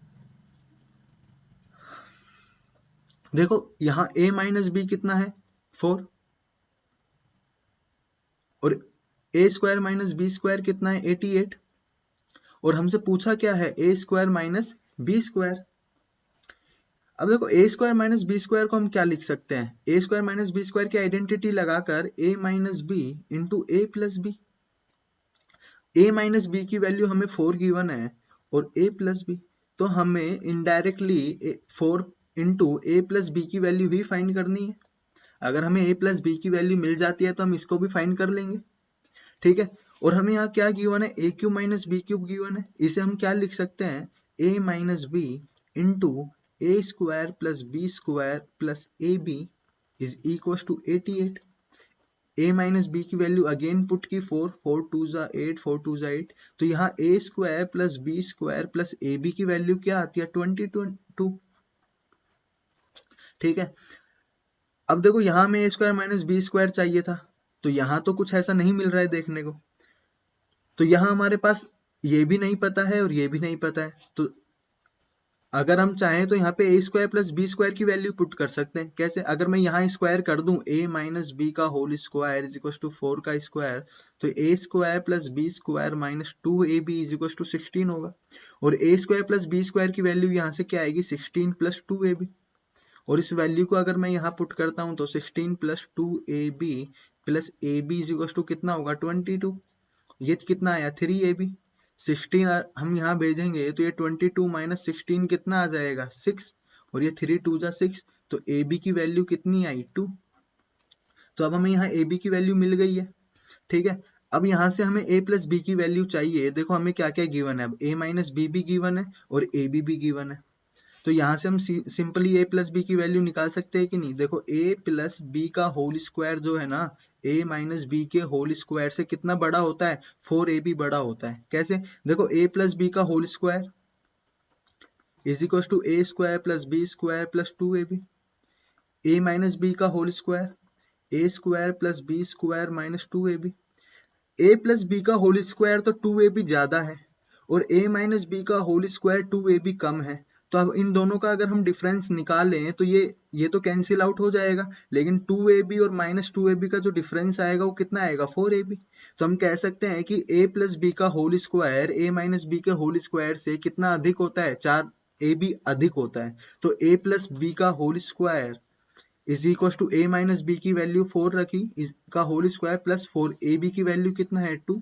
देखो यहाँ a माइनस बी कितना है 4, और ए स्क्वायर माइनस बी स्क्वायर कितना है 88, और हमसे पूछा क्या है A square minus B square. अब देखो ए स्क्वायर माइनस बी स्क्वायर को हम क्या लिख सकते हैं, ए स्क्वायर माइनस बी स्क्वायर की आइडेंटिटी लगाकर ए माइनस बी इंटू ए प्लस बी। ए माइनस बी की वैल्यू हमें 4 गिवन है और ए प्लस बी, तो हमें इनडायरेक्टली 4 इंटू ए प्लस बी की वैल्यू ही फाइंड करनी है। अगर हमें ए प्लस बी की वैल्यू मिल जाती है तो हम इसको भी फाइंड कर लेंगे, ठीक है। और हमें यहाँ क्या गिवन है, A cube minus B cube given है। इसे हम क्या लिख सकते हैं, A minus B into A square plus B square plus A B is equal to 88। a minus B की वैल्यू अगेन पुट की 4, 4 2 जा 8, 4 2 जा 8, तो यहाँ a square plus B square plus A B की वैल्यू क्या आती है, 22, ठीक है। अब देखो यहाँ हमें a square minus B square चाहिए था, तो यहाँ तो कुछ ऐसा नहीं मिल रहा है देखने को, तो यहाँ हमारे पास ये भी नहीं पता है और ये भी नहीं पता है। तो अगर हम चाहें तो यहाँ पे ए स्क्वायर प्लस बी स्क्वायर की वैल्यू पुट कर सकते हैं। कैसे, अगर मैं यहाँ स्क्वायर कर दूं a माइनस बी का whole square is equal to 4 का स्क्वायर, तो a square plus B square minus 2ab is equal to 16 होगा। और a square plus B square की वैल्यू यहाँ से क्या आएगी, 16 प्लस 2ab। और इस वैल्यू को अगर मैं यहाँ पुट करता हूँ तो 16 plus 2ab plus ab is equal to कितना होगा, 22। ये कितना आया, 3ab। 16 हम यहाँ भेजेंगे तो ये 22 माइनस 16 कितना आ जाएगा, 6। और ये 3 2 जा 6, तो ए बी की वैल्यू कितनी आई, 2। तो अब हमें यहाँ ए बी की वैल्यू मिल गई है, ठीक है। अब यहाँ से हमें a प्लस बी की वैल्यू चाहिए। देखो हमें क्या क्या गिवन है, अब a माइनस बी भी गिवन है और ए बी भी गिवन है। तो यहाँ से हम सिंपली a प्लस बी की वैल्यू निकाल सकते हैं कि नहीं। देखो a प्लस बी का होल स्क्वायर जो है ना, a माइनस बी के होल स्क्वायर से कितना बड़ा होता है, 4ab बड़ा होता है। कैसे, देखो a प्लस बी का whole square is equal to A square plus B square plus 2ab। a minus B का whole square A square plus B square minus 2ab। a plus B का होल स्क्वायर तो 2ab ज्यादा है और a माइनस बी का होल स्क्वायर 2ab कम है। तो अब इन दोनों का अगर हम डिफरेंस निकालें तो ये तो कैंसिल आउट हो जाएगा, लेकिन 2ab और माइनस 2ab का जो डिफरेंस आएगा वो कितना आएगा, 4ab। तो हम कह सकते हैं कि a प्लस बी का whole square a minus B के होल स्क्वायर से कितना अधिक होता है, 4ab अधिक होता है। तो a प्लस बी का whole square is equal to a minus B की वैल्यू 4 रखी, इसका होल स्क्वायर प्लस 4ab की वैल्यू कितना है, 2।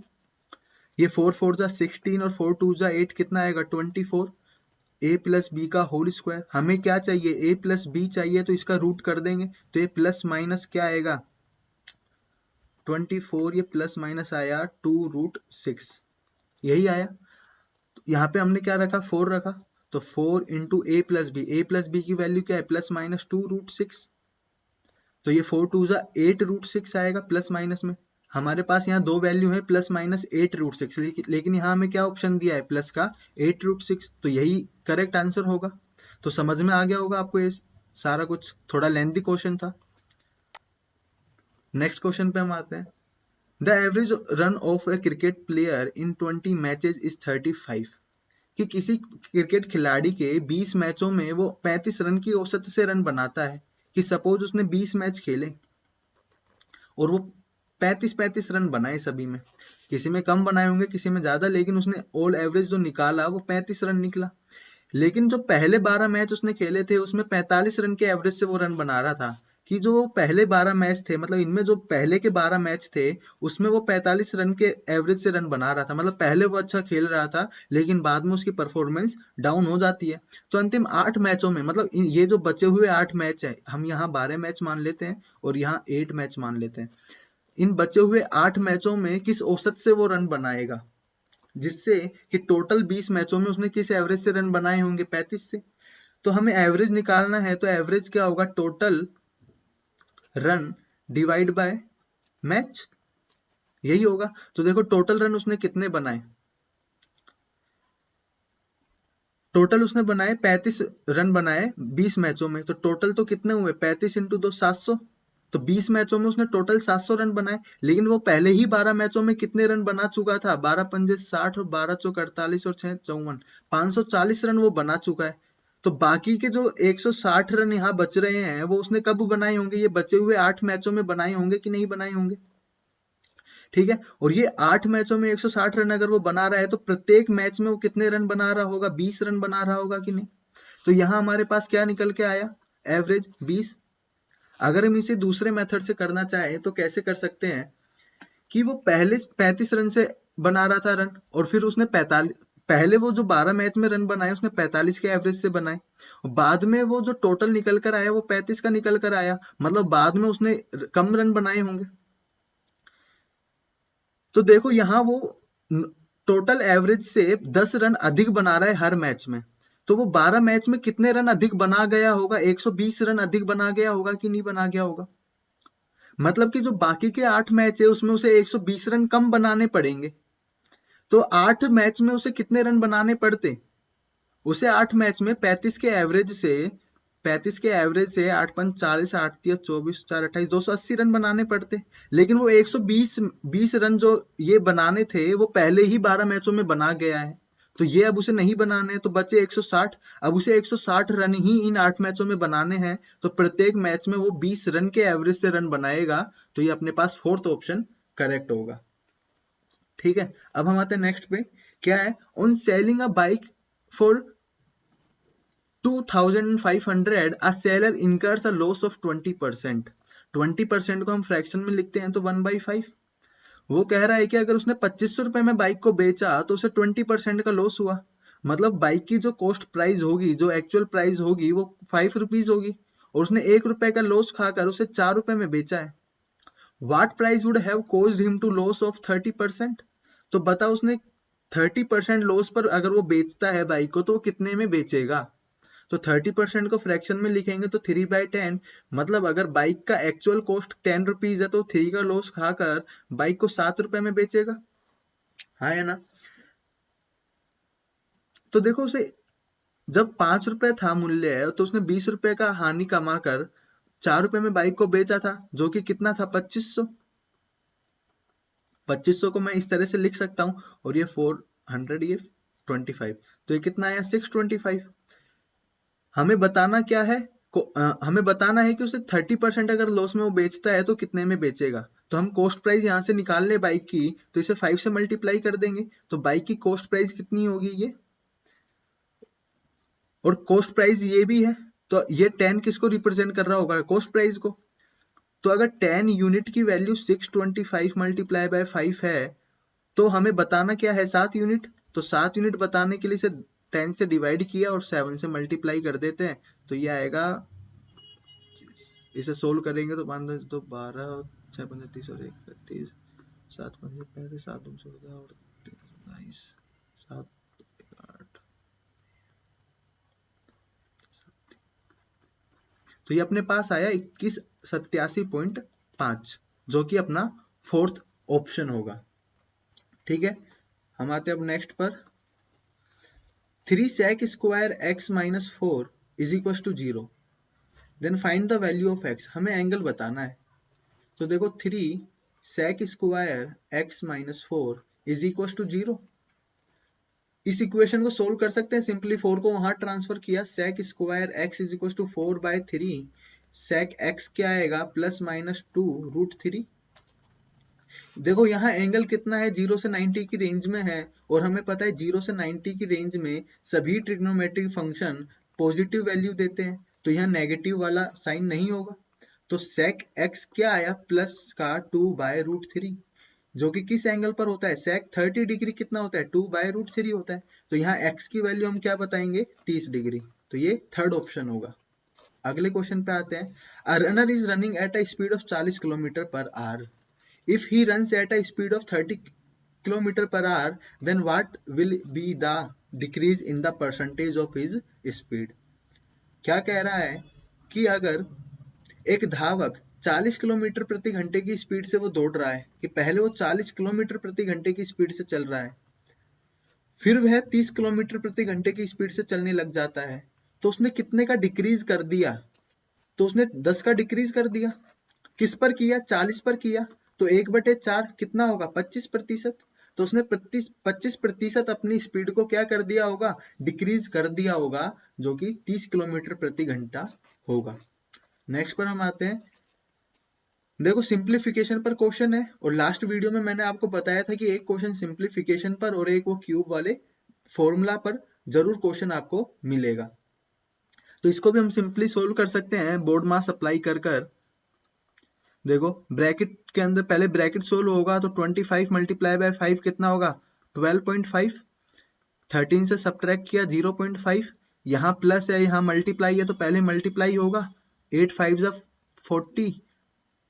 ये 4 4 जा 16 और 4 2 जा 8 कितना आएगा, 24। a प्लस बी का होल स्क्वायर, हमें क्या चाहिए, a प्लस बी चाहिए, तो इसका रूट कर देंगे तो ये प्लस माइनस क्या आएगा, 24। ये प्लस माइनस आया 2√6, यही आया। तो यहाँ पे हमने क्या रखा, 4 रखा, तो 4 इंटू ए प्लस बी की वैल्यू क्या है, प्लस माइनस 2√6। तो ये 4 2 जा 8√6 आएगा प्लस माइनस में। हमारे पास यहाँ दो वैल्यू है, प्लस माइनस 8√6, लेकिन यहाँ हमें क्या ऑप्शन दिया है, प्लस का 8√6, तो यही करेक्ट आंसर होगा। तो समझ में आ गया होगा आपको ये सारा कुछ, थोड़ा लेंथी क्वेश्चन था। नेक्स्ट क्वेश्चन पे हम आते हैं। The average run of A cricket player in 20 matches is 35। कि किसी क्रिकेट खिलाड़ी के 20 मैचों में वो 35 रन की औसत से रन बनाता है। कि सपोज उसने 20 मैच खेले और वो 35 रन बनाए सभी में, किसी में कम बनाए होंगे किसी में ज्यादा, लेकिन उसने ऑल एवरेज जो निकाला वो 35 रन निकला। लेकिन जो पहले 12 मैच उसने खेले थे उसमें 45 रन के एवरेज से वो रन बना रहा था। कि जो पहले 12 मैच थे, मतलब इनमें जो पहले के 12 मैच थे उसमें वो 45 रन के एवरेज से रन बना रहा था, मतलब पहले वो अच्छा खेल रहा था लेकिन बाद में उसकी परफॉर्मेंस डाउन हो जाती है। तो अंतिम 8 मैचों में, मतलब ये जो बचे हुए 8 मैच है, हम यहाँ 12 मैच मान लेते हैं और यहाँ 8 मैच मान लेते हैं, इन बचे हुए 8 मैचों में किस औसत से वो रन बनाएगा, जिससे कि टोटल 20 मैचों में उसने किस एवरेज से रन बनाए होंगे, 35 से। तो हमें एवरेज निकालना है, तो एवरेज क्या होगा, total run divide by match, यही होगा। तो देखो टोटल रन उसने कितने बनाए, टोटल उसने बनाए 35 रन बनाए 20 मैचों में, तो टोटल तो कितने हुए, 35 इंटू 2 700। तो 20 मैचों में उसने टोटल 700 रन बनाए, लेकिन वो पहले ही 12 मैचों में कितने रन बना चुका था, 12 पंजे 60 और 12 चौक 48 और 6 54, 540 रन वो बना चुका है। तो बाकी के जो 160 रन यहाँ बच रहे हैं वो उसने कब बनाए होंगे, ये बचे हुए 8 मैचों में बनाए होंगे कि नहीं बनाए होंगे, ठीक है। और ये 8 मैचों में 160 रन अगर वो बना रहा है तो प्रत्येक मैच में वो कितने रन बना रहा होगा, 20 रन बना रहा होगा कि नहीं। तो यहाँ हमारे पास क्या निकल के आया, एवरेज 20। अगर हम इसे दूसरे मेथड से करना चाहें तो कैसे कर सकते हैं, कि वो पहले 35 रन से बना रहा था रन और फिर उसने पहले वो जो 12 मैच में रन बनाए उसने 45 के एवरेज से बनाए, बाद में वो जो टोटल निकल कर आया वो 35 का निकल कर आया, मतलब बाद में उसने कम रन बनाए होंगे। तो देखो यहाँ वो टोटल एवरेज से 10 रन अधिक बना रहा है हर मैच में, तो वो 12 मैच में कितने रन अधिक बना गया होगा? 120 रन अधिक बना गया होगा कि नहीं बना गया होगा? मतलब कि जो बाकी के 8 मैच है उसमें उसे 120 रन कम बनाने पड़ेंगे। तो 8 मैच में उसे कितने रन बनाने पड़ते? उसे 8 मैच में 35 के एवरेज से 8 5 40 8 3 24 4 28 280 रन बनाने पड़ते, लेकिन वो 120 रन जो ये बनाने थे वो पहले ही 12 मैचों में बना गया है, तो ये अब उसे नहीं बनाने हैं, तो बचे 160। अब उसे 160 रन ही इन 8 मैचों में बनाने हैं, तो प्रत्येक मैच में वो 20 रन के एवरेज से रन बनाएगा, तो ये अपने पास फोर्थ ऑप्शन करेक्ट होगा। ठीक है, अब हम आते हैं नेक्स्ट पे। क्या है? On selling a bike for 2500 a seller incurs a loss of 20%। 20% को हम फ्रैक्शन में लिखते हैं तो 1/5। वो कह रहा है कि अगर उसने 2500 रुपए में बाइक को बेचा तो उसे 20% का लॉस हुआ, मतलब बाइक की जो कॉस्ट प्राइस होगी, जो एक्चुअल प्राइस होगी वो 5 रुपीज होगी, और उसने 1 रुपए का लॉस खाकर उसे 4 रुपए में बेचा है। What price would have caused him to loss of 30%? तो बता, उसने 30% लॉस पर अगर वो बेचता है बाइक को तो वो कितने में बेचेगा? तो 30% को फ्रैक्शन में लिखेंगे तो 3/10, मतलब अगर बाइक का एक्चुअल कॉस्ट 10 रुपीज है तो 3 का लॉस खाकर बाइक को 7 रुपए में बेचेगा। हाँ या ना? तो देखो, उसे जब 5 रुपए था मूल्य तो उसने 20 रुपए का हानि कमाकर 4 रुपए में बाइक को बेचा था, जो कि कितना था? 2500। 2500 को मैं इस तरह से लिख सकता हूं, और ये 400, ये 25, तो ये कितना आया? 625। हमें बताना क्या है? हमें बताना है कि उसे 30% अगर लॉस में वो बेचता है तो कितने में बेचेगा। तो हम कॉस्ट प्राइस यहाँ से निकाल ले बाइक की, तो इसे 5 से मल्टीप्लाई कर देंगे, तो बाइक की कॉस्ट प्राइस कितनी होगी? ये, और कॉस्ट प्राइस ये भी है, तो ये 10 किसको रिप्रेजेंट कर रहा होगा? कॉस्ट प्राइस को। तो अगर 10 यूनिट की वैल्यू 625 मल्टीप्लाई बाय 5 है, तो हमें बताना क्या है? 7 यूनिट। तो 7 यूनिट बताने के लिए इसे 10 से डिवाइड किया और 7 से मल्टीप्लाई कर देते हैं, तो ये आएगा। इसे सोल्व करेंगे तो 5 तो 12, 6 पंजे 30 और 1 32, 7 पंजे 35, 7 दूनी 14 और 22, 7 8। तो ये अपने पास आया 2187.5, जो कि अपना फोर्थ ऑप्शन होगा। ठीक है, हम आते हैं अब नेक्स्ट पर। 3 sec square x minus 4 is equals to 0, then find the value of x। हमें एंगल बताना है। तो देखो, 3 sec square x minus 4 is equal to 0। इस इक्वेशन को सोल्व कर सकते हैं सिंपली। 4 को वहां ट्रांसफर किया, sec square x is equal to 4/3, sec x क्या आएगा? +-2√3। देखो यहाँ एंगल कितना है? 0 से 90 की रेंज में है, और हमें पता है 0 से 90 की रेंज में सभी ट्रिग्नोमेट्रिक फंक्शन पॉजिटिव वैल्यू देते हैं, तो यहाँ नेगेटिव वाला साइन नहीं होगा। तो sec x क्या आया? +2/√3, जो कि किस एंगल पर होता है? sec 30 डिग्री कितना होता है? 2/√3 होता है। तो यहाँ x की वैल्यू हम क्या बताएंगे? 30 डिग्री। तो ये थर्ड ऑप्शन होगा। अगले क्वेश्चन पे आते हैं। A runner is running at a speed of 40 kilometre per hour. If he runs at a speed of 30 km per hour, then what will be the decrease in the percentage of his speed? क्या कह रहा है कि अगर एक धावक 40 किलोमीटर प्रति घंटे की स्पीड से वो दौड़ रहा है, कि पहले वो 40 किलोमीटर प्रति घंटे की स्पीड से चल रहा है, फिर वह 30 किलोमीटर प्रति घंटे की स्पीड से चलने लग जाता है, तो उसने कितने का डिक्रीज कर दिया? तो उसने 10 का डिक्रीज कर दिया। किस पर किया? 40 पर किया। तो 1/4 कितना होगा? 25%। तो उसने 25% अपनी स्पीड को क्या कर दिया होगा? डिक्रीज कर दिया होगा, जो कि 30 किलोमीटर प्रति घंटा होगा। नेक्स्ट पर हम आते हैं। देखो, सिंप्लीफिकेशन पर क्वेश्चन है, और लास्ट वीडियो में मैंने आपको बताया था कि एक क्वेश्चन सिंप्लीफिकेशन पर और एक वो क्यूब वाले फॉर्मूला पर जरूर क्वेश्चन आपको मिलेगा। तो इसको भी हम सिंपली सोल्व कर सकते हैं बोर्ड मास अप्लाई कर कर। देखो, ब्रैकेट के अंदर पहले ब्रैकेट सोल्व होगा तो 25 मल्टीप्लाई बाय 5 कितना होगा? 12.5। 13 से सब्ट्रैक्ट किया 0.5, यहाँ प्लस है यहाँ मल्टीप्लाई है तो पहले मल्टीप्लाई होगा, 8 5 जा 40,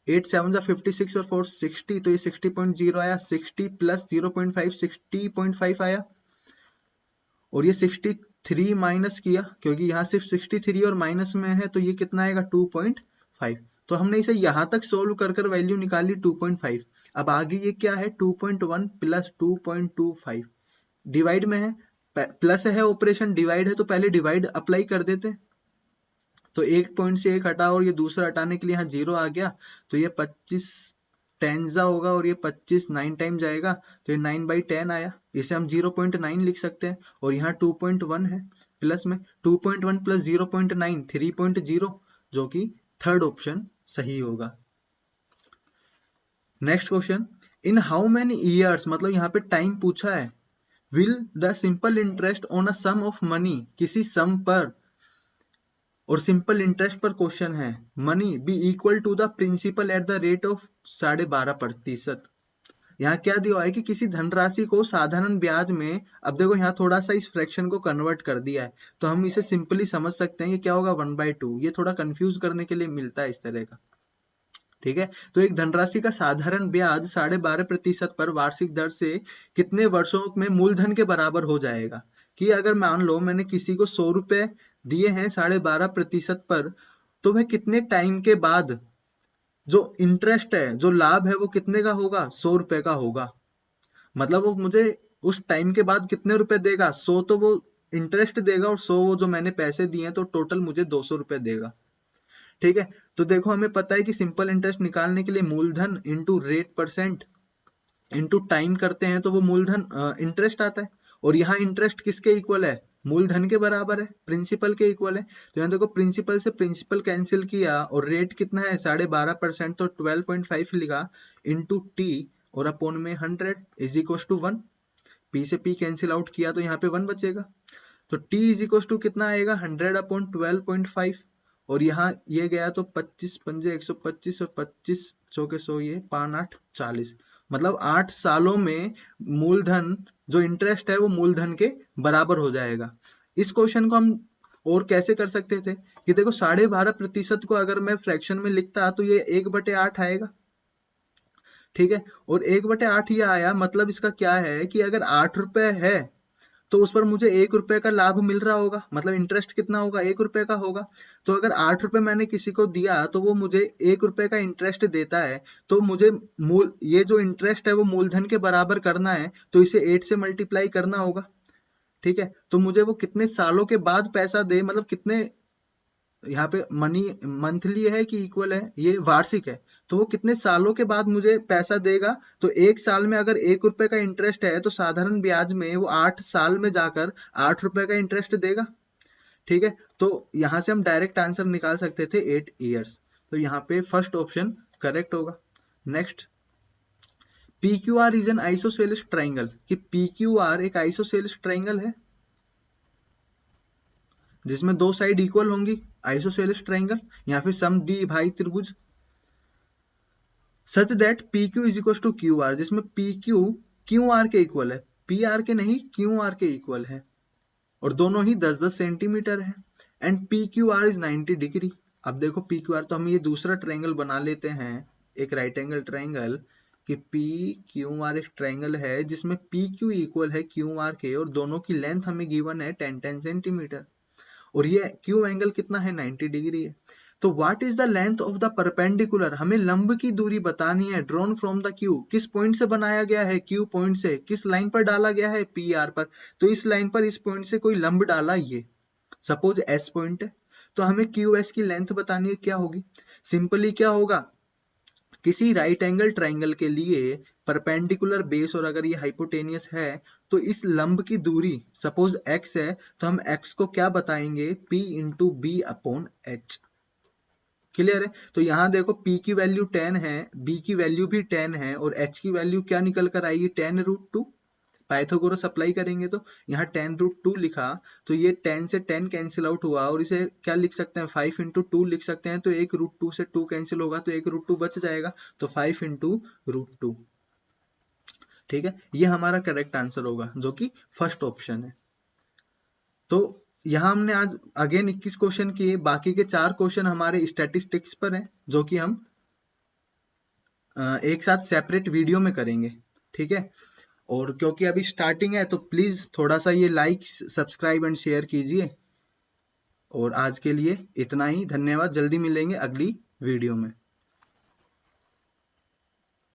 8 7 जा 56 और 4 60, तो ये 60.0 आया, 60 प्लस 0.5 60.5 आया, और ये 63 माइनस किया क्योंकि यहाँ सिर्फ 63 और माइनस में है तो ये कितना आएगा 2.5। तो हमने इसे यहाँ तक सोल्व कर कर वैल्यू निकाली 2.5। अब आगे ये क्या है 2.1 प्लस 2.25 डिवाइड में है, प्लस है ऑपरेशन, डिवाइड है तो पहले डिवाइड अप्लाई कर देते हैं। तो एक पॉइंट से एक हटा और ये दूसरा हटाने के लिए यहाँ 0 आ गया, तो ये 25 टेंजा होगा और ये 25 9 टाइम जाएगा तो ये 9/10 आया, इसे हम 0.9 लिख सकते हैं। और यहाँ 2.1 है प्लस में, 2.1 प्लस 0.9 3.0, जो कि थर्ड ऑप्शन सही होगा। Next question, in how many years, मतलब यहाँ पे टाइम पूछा है, will the simple interest on a sum of money, किसी सम पर, और सिंपल इंटरेस्ट पर क्वेश्चन है, money be equal to the principal at the rate of 12.5%। यहाँ क्या दिया है कि किसी धनराशि को साधारण ब्याज में, अब देखो यहाँ थोड़ा सा इस फ्रैक्शन को कन्वर्ट कर दिया है तो हम इसे सिंपली समझ सकते हैं ये क्या होगा 1/2, ये थोड़ा कंफ्यूज करने के लिए मिलता है इस तरह का, ठीक है। तो एक धनराशि का साधारण ब्याज 12.5% पर वार्षिक दर से कितने वर्षों में मूलधन के बराबर हो जाएगा, कि अगर मान लो मैंने किसी को 100 रुपए दिए हैं 12.5% पर, तो वह कितने टाइम के बाद जो इंटरेस्ट है, जो लाभ है, वो कितने का होगा 100 रुपए का होगा। मतलब वो मुझे उस टाइम के बाद कितने रुपए देगा, 100 तो वो इंटरेस्ट देगा और 100 वो जो मैंने पैसे दिए हैं, तो टोटल मुझे 200 रुपए देगा, ठीक है। तो देखो हमें पता है कि सिंपल इंटरेस्ट निकालने के लिए मूलधन into rate percent into time करते हैं तो वो मूलधन इंटरेस्ट आता है, और यहाँ इंटरेस्ट किसके इक्वल है, मूलधन के बराबर है, प्रिंसिपल के इक्वल है। तो यहाँ देखो प्रिंसिपल से प्रिंसिपल कैंसिल किया और रेट कितना है 12.5%, तो 12.5 लिखा इंटू टी और अपॉन में 100 इज इक्वल टू 1, पी से पी कैंसिल आउट किया तो यहाँ पे 1 बचेगा, तो t इज इक्वल टू कितना आएगा 100/12.5, और यहाँ ये गया तो 25 पंजे 125 और 25 चौके 100, ये 5 8 40, मतलब 8 सालों में मूलधन जो इंटरेस्ट है वो मूलधन के बराबर हो जाएगा। इस क्वेश्चन को हम और कैसे कर सकते थे कि देखो 12.5% को अगर मैं फ्रैक्शन में लिखता तो ये 1/8 आएगा, ठीक है। और 1/8 ये आया, मतलब इसका क्या है कि अगर 8 रुपए है तो उस पर मुझे 1 रुपए का लाभ मिल रहा होगा, मतलब इंटरेस्ट कितना होगा 1 रुपए का होगा। तो अगर 8 रुपए मैंने किसी को दिया तो वो मुझे 1 रुपए का इंटरेस्ट देता है, तो मुझे ये जो इंटरेस्ट है वो मूलधन के बराबर करना है, तो इसे 8 से मल्टीप्लाई करना होगा, ठीक है। तो मुझे वो कितने सालों के बाद पैसा दे, मतलब कितने, यहाँ पे मनी मंथली है कि इक्वल है, ये वार्षिक है, तो वो कितने सालों के बाद मुझे पैसा देगा। तो एक साल में अगर 1 रुपए का इंटरेस्ट है तो साधारण ब्याज में वो 8 साल में जाकर 8 रुपए का इंटरेस्ट देगा, ठीक है। तो यहाँ से हम डायरेक्ट आंसर निकाल सकते थे 8 ईयर्स, तो यहाँ पे फर्स्ट ऑप्शन करेक्ट होगा। Next, PQR is an isosceles triangle, कि PQR एक आइसोसेलेस ट्राइंगल है जिसमें दो साइड इक्वल होंगी, आइसोसेलेस ट्राइंगल, या फिर समद्विभाजक त्रिभुज, such that PQ is equal to QR, जिसमें PQ QR के इक्वल है, PR के नहीं QR के इक्वल है, और दोनों ही 10-10 सेंटीमीटर है, एंड PQR इज 90 डिग्री। अब देखो PQR, तो हम ये दूसरा ट्राइंगल बना लेते हैं, एक राइट एंगल ट्राइंगल, कि PQR एक ट्राइंगल है जिसमें PQ इक्वल है QR के, और दोनों की लेंथ हमें गिवन है 10-10 सेंटीमीटर, और ये Q एंगल कितना है 90 डिग्री है। तो what is the length of the perpendicular, हमें लंब की दूरी बतानी है, ड्रॉन फ्रॉम द Q, किस पॉइंट से बनाया गया है, Q पॉइंट से, किस लाइन पर डाला गया है PR पर, तो इस लाइन पर इस पॉइंट से कोई लंब डाला, ये सपोज S पॉइंट है, तो हमें QS की लेंथ बतानी है, क्या होगी, सिंपली क्या होगा, किसी राइट एंगल ट्राइंगल के लिए परपेंडिकुलर बेस, और अगर ये हाइपोटेनियस है तो इस लंब की दूरी सपोज x है, तो हम x को क्या बताएंगे, P into B upon H, clear है। तो यहाँ देखो P की वैल्यू 10 है, B की वैल्यू भी 10 है, और H की वैल्यू क्या निकल कर आएगी 10√2, पाइथागोरस अप्लाई करेंगे तो यहाँ 10√2 लिखा, तो ये 10 से 10 कैंसिल आउट हुआ, और इसे क्या लिख सकते हैं 5 इंटू 2 लिख सकते हैं, तो 1√2 से 2 कैंसिल होगा तो 1√2 बच जाएगा, तो 5 इंटू √2, ठीक है। ये हमारा करेक्ट आंसर होगा जो कि फर्स्ट ऑप्शन है। तो यहाँ हमने आज अगेन 21 क्वेश्चन किए, बाकी के 4 क्वेश्चन हमारे स्टैटिस्टिक्स पर हैं, जो कि हम एक साथ सेपरेट वीडियो में करेंगे, ठीक है। और क्योंकि अभी स्टार्टिंग है तो प्लीज थोड़ा सा ये लाइक, सब्सक्राइब एंड शेयर कीजिए। और आज के लिए इतना ही, धन्यवाद, जल्दी मिलेंगे अगली वीडियो में।